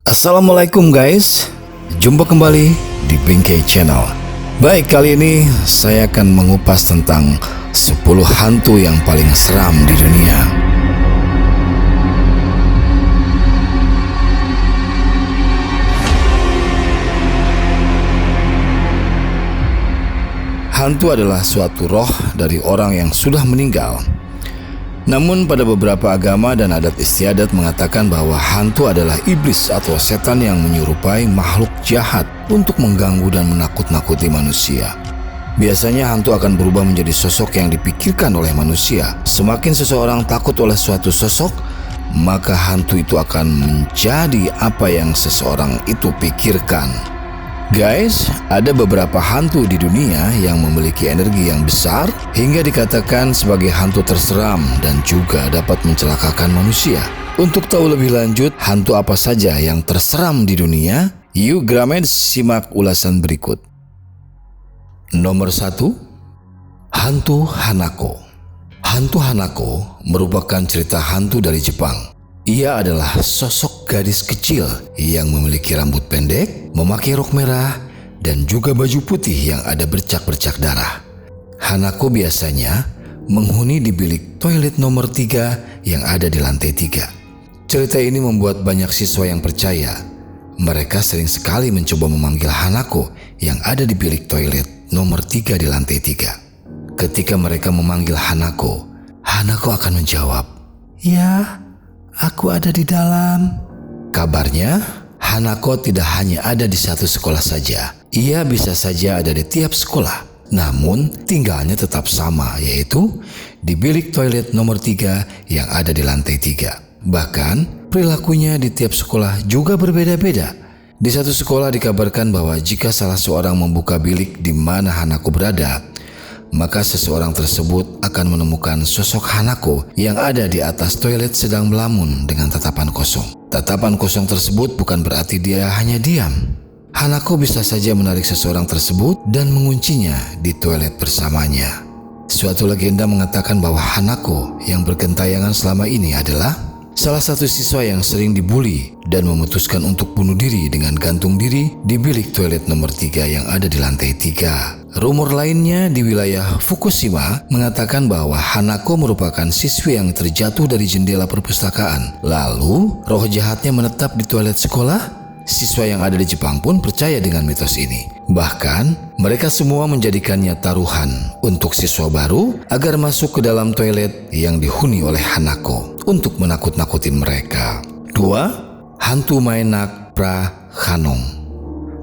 Assalamualaikum guys, jumpa kembali di Bingkai Channel. Baik, kali ini saya akan mengupas tentang 10 hantu yang paling seram di dunia. Hantu adalah suatu roh dari orang yang sudah meninggal. Namun pada beberapa agama dan adat istiadat mengatakan bahwa hantu adalah iblis atau setan yang menyerupai makhluk jahat untuk mengganggu dan menakut-nakuti manusia. Biasanya hantu akan berubah menjadi sosok yang dipikirkan oleh manusia. Semakin seseorang takut oleh suatu sosok, maka hantu itu akan menjadi apa yang seseorang itu pikirkan. Guys, ada beberapa hantu di dunia yang memiliki energi yang besar hingga dikatakan sebagai hantu terseram dan juga dapat mencelakakan manusia. Untuk tahu lebih lanjut hantu apa saja yang terseram di dunia, yuk Gramed simak ulasan berikut. Nomor 1, hantu Hanako. Hantu Hanako merupakan cerita hantu dari Jepang. Ia adalah sosok gadis kecil yang memiliki rambut pendek, memakai rok merah, dan juga baju putih yang ada bercak-bercak darah. Hanako biasanya menghuni di bilik toilet nomor 3 yang ada di lantai 3. Cerita ini membuat banyak siswa yang percaya. Mereka sering sekali mencoba memanggil Hanako yang ada di bilik toilet nomor 3 di lantai 3. Ketika mereka memanggil Hanako, Hanako akan menjawab, "Ya, aku ada di dalam." Kabarnya, Hanako tidak hanya ada di satu sekolah saja. Ia bisa saja ada di tiap sekolah. Namun, tinggalnya tetap sama, yaitu di bilik toilet nomor 3 yang ada di lantai 3. Bahkan, perilakunya di tiap sekolah juga berbeda-beda. Di satu sekolah dikabarkan bahwa jika salah seorang membuka bilik di mana Hanako berada, maka seseorang tersebut akan menemukan sosok Hanako yang ada di atas toilet sedang melamun dengan tatapan kosong. Tatapan kosong tersebut bukan berarti dia hanya diam. Hanako bisa saja menarik seseorang tersebut dan menguncinya di toilet bersamanya. Suatu legenda mengatakan bahwa Hanako yang bergentayangan selama ini adalah salah satu siswa yang sering dibully dan memutuskan untuk bunuh diri dengan gantung diri di bilik toilet nomor 3 yang ada di lantai 3. Rumor lainnya di wilayah Fukushima mengatakan bahwa Hanako merupakan siswi yang terjatuh dari jendela perpustakaan. Lalu, roh jahatnya menetap di toilet sekolah. Siswa yang ada di Jepang pun percaya dengan mitos ini. Bahkan, mereka semua menjadikannya taruhan untuk siswa baru agar masuk ke dalam toilet yang dihuni oleh Hanako untuk menakut-nakutin mereka. 2. Hantu Maenak Prahanong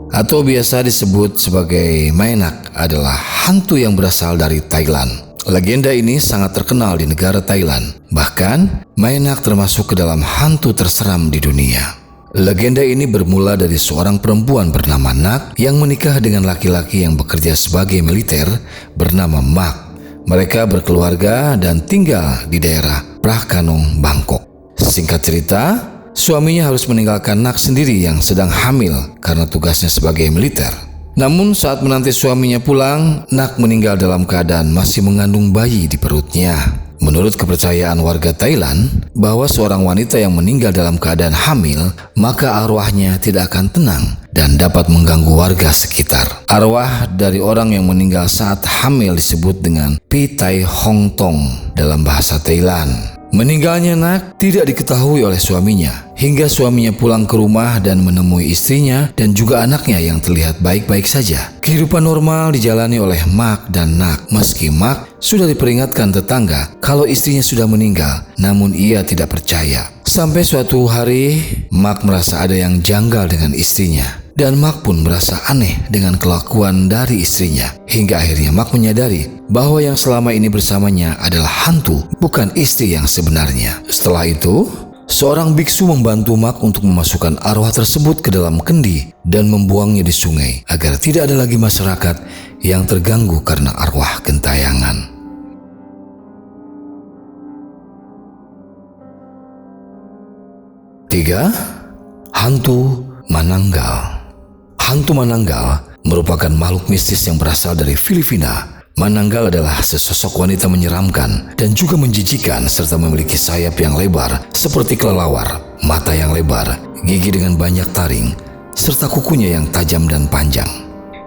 atau biasa disebut sebagai Maenak adalah hantu yang berasal dari Thailand. Legenda ini sangat terkenal di negara Thailand. Bahkan, Maenak termasuk ke dalam hantu terseram di dunia. Legenda ini bermula dari seorang perempuan bernama Nak yang menikah dengan laki-laki yang bekerja sebagai militer bernama Mak. Mereka berkeluarga dan tinggal di daerah Prakanong, Bangkok. Singkat cerita, suaminya harus meninggalkan Nak sendiri yang sedang hamil karena tugasnya sebagai militer. Namun saat menanti suaminya pulang, Nak meninggal dalam keadaan masih mengandung bayi di perutnya. Menurut kepercayaan warga Thailand, bahwa seorang wanita yang meninggal dalam keadaan hamil, maka arwahnya tidak akan tenang dan dapat mengganggu warga sekitar. Arwah dari orang yang meninggal saat hamil disebut dengan Pitai Hong Tong dalam bahasa Thailand. Meninggalnya Nak tidak diketahui oleh suaminya, hingga suaminya pulang ke rumah dan menemui istrinya dan juga anaknya yang terlihat baik-baik saja. Kehidupan normal dijalani oleh Mak dan Nak, meski Mak sudah diperingatkan tetangga kalau istrinya sudah meninggal, namun ia tidak percaya. Sampai suatu hari, Mak merasa ada yang janggal dengan istrinya. Dan Mak pun merasa aneh dengan kelakuan dari istrinya. Hingga akhirnya Mak menyadari bahwa yang selama ini bersamanya adalah hantu, bukan istri yang sebenarnya. Setelah itu, seorang biksu membantu Mak untuk memasukkan arwah tersebut ke dalam kendi dan membuangnya di sungai agar tidak ada lagi masyarakat yang terganggu karena arwah gentayangan. 3. Hantu Mananggal. Hantu Mananggal merupakan makhluk mistis yang berasal dari Filipina. Mananggal adalah sesosok wanita menyeramkan dan juga menjijikan serta memiliki sayap yang lebar seperti kelelawar, mata yang lebar, gigi dengan banyak taring, serta kukunya yang tajam dan panjang.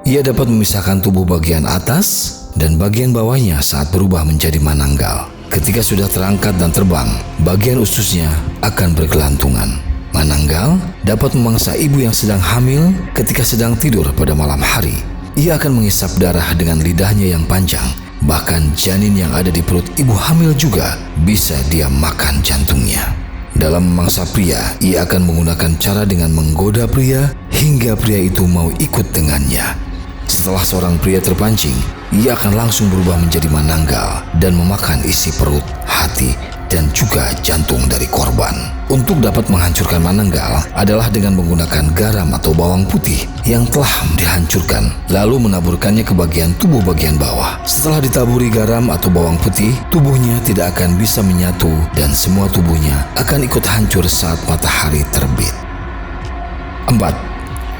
Ia dapat memisahkan tubuh bagian atas dan bagian bawahnya saat berubah menjadi mananggal. Ketika sudah terangkat dan terbang, bagian ususnya akan bergelantungan. Mananggal dapat memangsa ibu yang sedang hamil ketika sedang tidur pada malam hari. Ia akan menghisap darah dengan lidahnya yang panjang. Bahkan janin yang ada di perut ibu hamil juga bisa dia makan jantungnya. Dalam memangsa pria, ia akan menggunakan cara dengan menggoda pria hingga pria itu mau ikut dengannya. Setelah seorang pria terpancing, ia akan langsung berubah menjadi mananggal dan memakan isi perut, hati, dan juga jantung dari korban. Untuk dapat menghancurkan mananggal adalah dengan menggunakan garam atau bawang putih yang telah dihancurkan, lalu menaburkannya ke bagian tubuh bagian bawah. Setelah ditaburi garam atau bawang putih, tubuhnya tidak akan bisa menyatu dan semua tubuhnya akan ikut hancur saat matahari terbit. 4.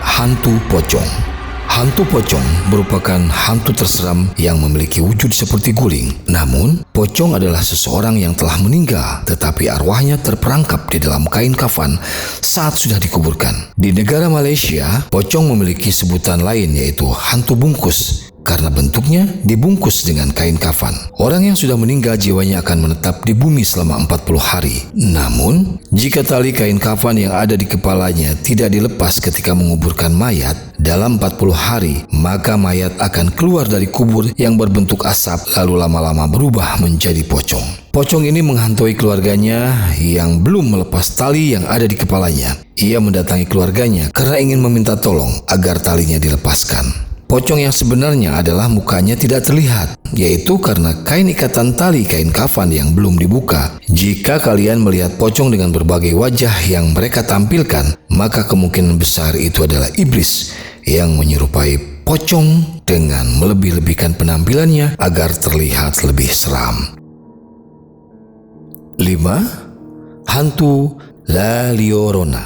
Hantu pocong. Hantu pocong merupakan hantu terseram yang memiliki wujud seperti guling. Namun, pocong adalah seseorang yang telah meninggal tetapi arwahnya terperangkap di dalam kain kafan saat sudah dikuburkan. Di negara Malaysia, pocong memiliki sebutan lain yaitu hantu bungkus karena bentuknya dibungkus dengan kain kafan. Orang yang sudah meninggal jiwanya akan menetap di bumi selama 40 hari. Namun, jika tali kain kafan yang ada di kepalanya tidak dilepas ketika menguburkan mayat, dalam 40 hari, maka mayat akan keluar dari kubur yang berbentuk asap lalu lama-lama berubah menjadi pocong. Pocong ini menghantui keluarganya yang belum melepas tali yang ada di kepalanya. Ia mendatangi keluarganya karena ingin meminta tolong agar talinya dilepaskan. Pocong yang sebenarnya adalah mukanya tidak terlihat, yaitu karena kain ikatan tali kain kafan yang belum dibuka. Jika kalian melihat pocong dengan berbagai wajah yang mereka tampilkan, maka kemungkinan besar itu adalah iblis yang menyerupai pocong dengan melebih-lebihkan penampilannya agar terlihat lebih seram. 5. Hantu La Llorona.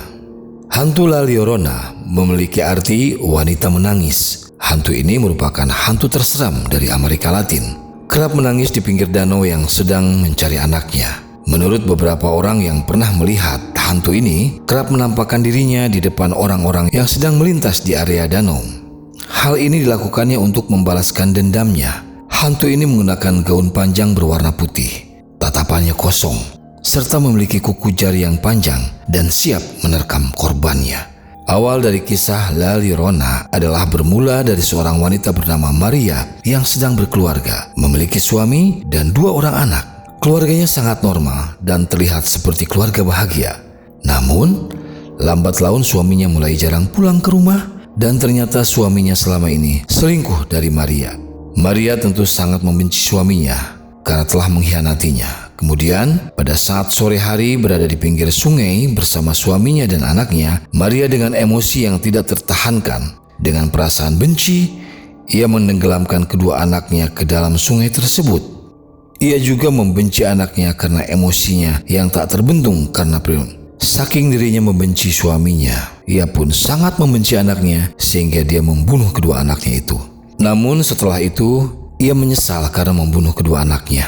Hantu La Llorona memiliki arti wanita menangis. Hantu ini merupakan hantu terseram dari Amerika Latin. Kerap menangis di pinggir danau yang sedang mencari anaknya. Menurut beberapa orang yang pernah melihat, hantu ini kerap menampakkan dirinya di depan orang-orang yang sedang melintas di area danau. Hal ini dilakukannya untuk membalaskan dendamnya. Hantu ini menggunakan gaun panjang berwarna putih, tatapannya kosong, serta memiliki kuku jari yang panjang dan siap menerkam korbannya. Awal dari kisah La Llorona adalah bermula dari seorang wanita bernama Maria yang sedang berkeluarga, memiliki suami dan 2 orang anak. Keluarganya sangat normal dan terlihat seperti keluarga bahagia. Namun, lambat laun suaminya mulai jarang pulang ke rumah dan ternyata suaminya selama ini selingkuh dari Maria. Maria tentu sangat membenci suaminya karena telah mengkhianatinya. Kemudian, pada saat sore hari berada di pinggir sungai bersama suaminya dan anaknya, Maria dengan emosi yang tidak tertahankan, dengan perasaan benci, ia menenggelamkan kedua anaknya ke dalam sungai tersebut. Ia juga membenci anaknya karena emosinya yang tak terbendung karena saking dirinya membenci suaminya, ia pun sangat membenci anaknya sehingga dia membunuh kedua anaknya itu. Namun setelah itu, ia menyesal karena membunuh kedua anaknya.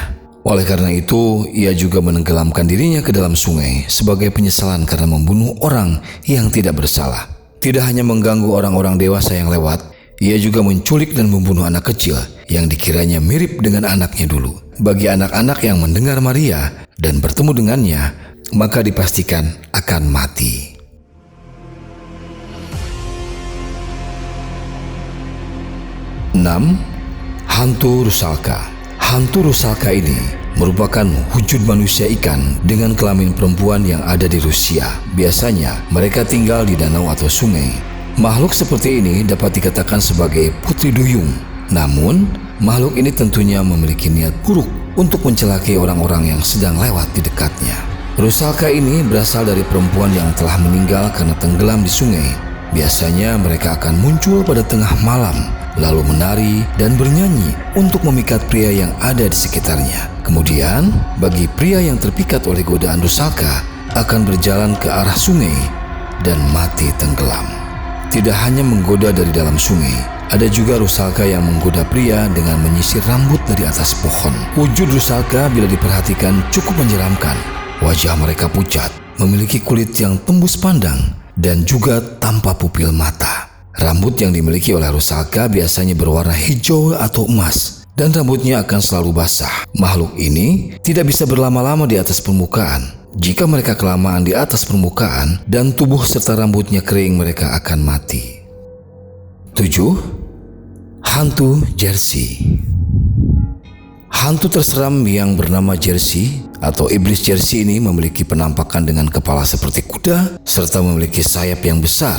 Oleh karena itu, ia juga menenggelamkan dirinya ke dalam sungai sebagai penyesalan karena membunuh orang yang tidak bersalah. Tidak hanya mengganggu orang-orang dewasa yang lewat, ia juga menculik dan membunuh anak kecil yang dikiranya mirip dengan anaknya dulu. Bagi anak-anak yang mendengar Maria dan bertemu dengannya, maka dipastikan akan mati. 6. Hantu Rusalka. Hantu Rusalka ini merupakan wujud manusia ikan dengan kelamin perempuan yang ada di Rusia. Biasanya mereka tinggal di danau atau sungai. Makhluk seperti ini dapat dikatakan sebagai putri duyung. Namun, makhluk ini tentunya memiliki niat buruk untuk mencelakai orang-orang yang sedang lewat di dekatnya. Rusalka ini berasal dari perempuan yang telah meninggal karena tenggelam di sungai. Biasanya mereka akan muncul pada tengah malam, lalu menari dan bernyanyi untuk memikat pria yang ada di sekitarnya. Kemudian, bagi pria yang terpikat oleh godaan Rusalka, akan berjalan ke arah sungai dan mati tenggelam. Tidak hanya menggoda dari dalam sungai, ada juga Rusalka yang menggoda pria dengan menyisir rambut dari atas pohon. Wujud Rusalka bila diperhatikan cukup menyeramkan. Wajah mereka pucat, memiliki kulit yang tembus pandang, dan juga tanpa pupil mata. Rambut yang dimiliki oleh Rusalka biasanya berwarna hijau atau emas, dan rambutnya akan selalu basah. Makhluk ini tidak bisa berlama-lama di atas permukaan. Jika mereka kelamaan di atas permukaan dan tubuh serta rambutnya kering, mereka akan mati. 7. Hantu Jersey. Hantu terseram yang bernama Jersey atau iblis Jersey ini memiliki penampakan dengan kepala seperti kuda serta memiliki sayap yang besar.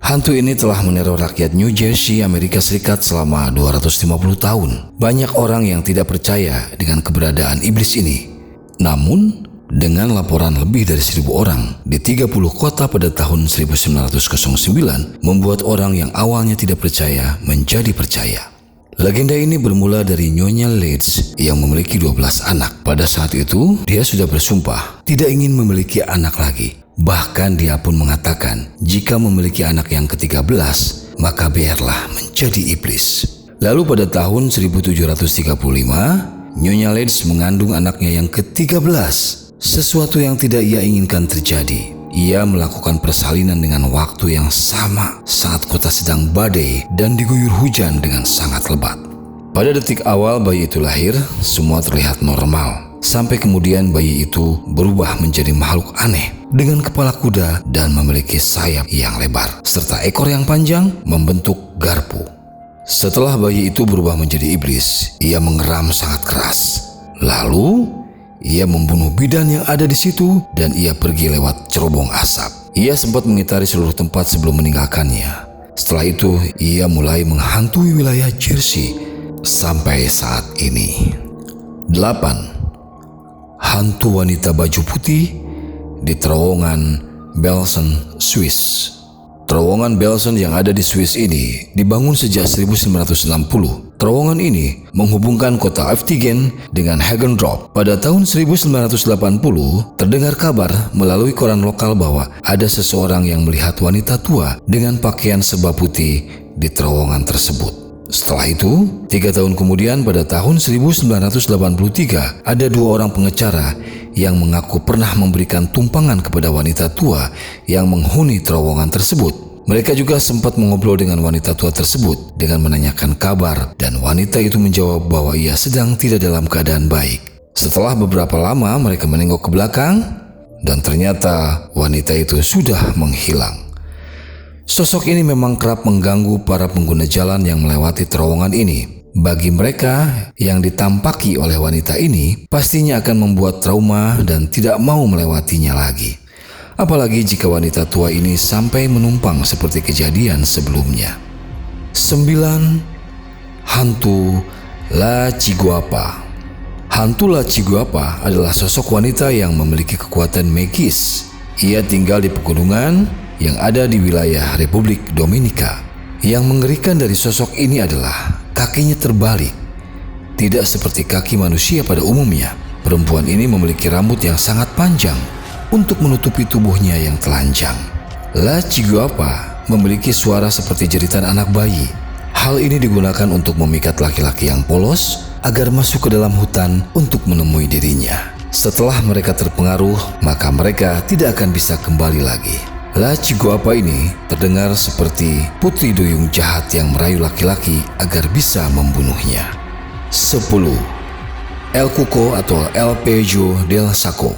Hantu ini telah meneror rakyat New Jersey, Amerika Serikat selama 250 tahun. Banyak orang yang tidak percaya dengan keberadaan iblis ini. Namun, dengan laporan lebih dari 1.000 orang di 30 kota pada tahun 1909, membuat orang yang awalnya tidak percaya menjadi percaya. Legenda ini bermula dari Nyonya Leeds yang memiliki 12 anak. Pada saat itu, dia sudah bersumpah tidak ingin memiliki anak lagi. Bahkan dia pun mengatakan, jika memiliki anak yang ke-13, maka biarlah menjadi iblis. Lalu pada tahun 1735, Nyonya Leeds mengandung anaknya yang ke-13. Sesuatu yang tidak ia inginkan terjadi. Ia melakukan persalinan dengan waktu yang sama saat kota sedang badai dan diguyur hujan dengan sangat lebat. Pada detik awal bayi itu lahir, semua terlihat normal. Sampai kemudian bayi itu berubah menjadi makhluk aneh dengan kepala kuda dan memiliki sayap yang lebar, serta ekor yang panjang membentuk garpu. Setelah bayi itu berubah menjadi iblis, ia mengeram sangat keras. Lalu ia membunuh bidan yang ada di situ dan ia pergi lewat cerobong asap. Ia sempat mengitari seluruh tempat sebelum meninggalkannya. Setelah itu, ia mulai menghantui wilayah Jersey sampai saat ini. 8. Hantu wanita baju putih di terowongan Belsen, Swiss. Terowongan Belsen yang ada di Swiss ini dibangun sejak 1960. Terowongan ini menghubungkan kota Eftingen dengan Hagendorp. Pada tahun 1980, terdengar kabar melalui koran lokal bahwa ada seseorang yang melihat wanita tua dengan pakaian serba putih di terowongan tersebut. Setelah itu, 3 tahun kemudian pada tahun 1983, ada 2 orang pengecara yang mengaku pernah memberikan tumpangan kepada wanita tua yang menghuni terowongan tersebut. Mereka juga sempat mengobrol dengan wanita tua tersebut dengan menanyakan kabar, dan wanita itu menjawab bahwa ia sedang tidak dalam keadaan baik. Setelah beberapa lama mereka menengok ke belakang dan ternyata wanita itu sudah menghilang. Sosok ini memang kerap mengganggu para pengguna jalan yang melewati terowongan ini. Bagi mereka yang ditampaki oleh wanita ini, pastinya akan membuat trauma dan tidak mau melewatinya lagi. Apalagi jika wanita tua ini sampai menumpang seperti kejadian sebelumnya. 9. Hantu La Chiguapa. Hantu La Chiguapa adalah sosok wanita yang memiliki kekuatan magis. Ia tinggal di pegunungan yang ada di wilayah Republik Dominika. Yang mengerikan dari sosok ini adalah kakinya terbalik. Tidak seperti kaki manusia pada umumnya, perempuan ini memiliki rambut yang sangat panjang untuk menutupi tubuhnya yang telanjang. La Chiguapa memiliki suara seperti jeritan anak bayi. Hal ini digunakan untuk memikat laki-laki yang polos agar masuk ke dalam hutan untuk menemui dirinya. Setelah mereka terpengaruh, maka mereka tidak akan bisa kembali lagi. La Chiguapa ini terdengar seperti putri duyung jahat yang merayu laki-laki agar bisa membunuhnya. 10. El Cuco atau El Pejo del Saco.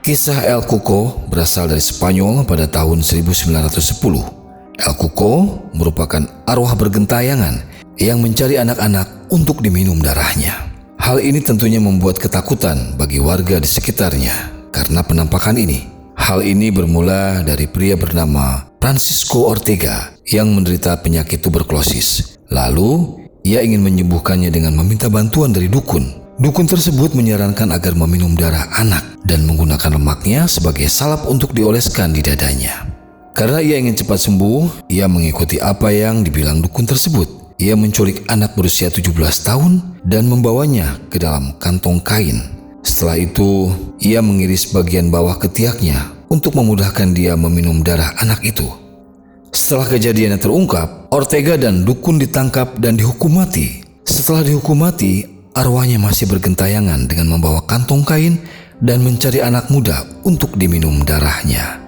Kisah El Cuco berasal dari Spanyol pada tahun 1910. El Cuco merupakan arwah bergentayangan yang mencari anak-anak untuk diminum darahnya. Hal ini tentunya membuat ketakutan bagi warga di sekitarnya karena penampakan ini. Hal ini bermula dari pria bernama Francisco Ortega yang menderita penyakit tuberkulosis. Lalu, ia ingin menyembuhkannya dengan meminta bantuan dari dukun. Dukun tersebut menyarankan agar meminum darah anak dan menggunakan lemaknya sebagai salep untuk dioleskan di dadanya. Karena ia ingin cepat sembuh, ia mengikuti apa yang dibilang dukun tersebut. Ia menculik anak berusia 17 tahun dan membawanya ke dalam kantong kain. Setelah itu, ia mengiris bagian bawah ketiaknya untuk memudahkan dia meminum darah anak itu. Setelah kejadiannya terungkap, Ortega dan dukun ditangkap dan dihukum mati. Setelah dihukum mati, arwahnya masih bergentayangan dengan membawa kantong kain dan mencari anak muda untuk diminum darahnya.